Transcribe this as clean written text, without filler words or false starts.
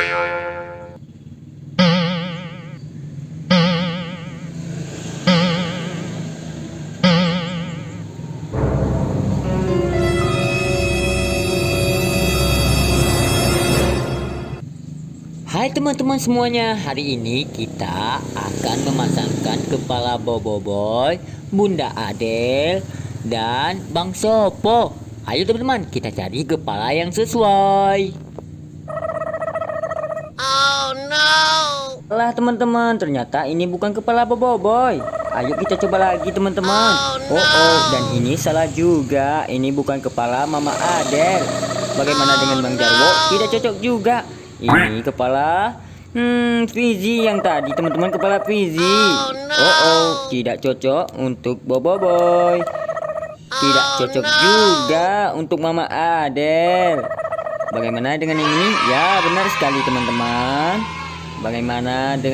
Hai teman-teman semuanya, hari ini kita akan memasangkan kepala Boboiboy, Bunda Adele, dan Bang Sopo. Ayo teman-teman, kita cari kepala yang sesuai. Oh no. Lah teman-teman, ternyata ini bukan kepala Boboiboy. Ayo kita coba lagi teman-teman. Oh, dan ini salah juga. Ini bukan kepala Mama Adele. Bagaimana dengan Bang Jarwo? Tidak cocok juga. Ini kepala Fizi yang tadi teman-teman, kepala Fizi. Tidak cocok untuk Boboiboy. Tidak cocok juga untuk Mama Adele. Bagaimana dengan ini? Ya, benar sekali teman-teman. Bagaimana dengan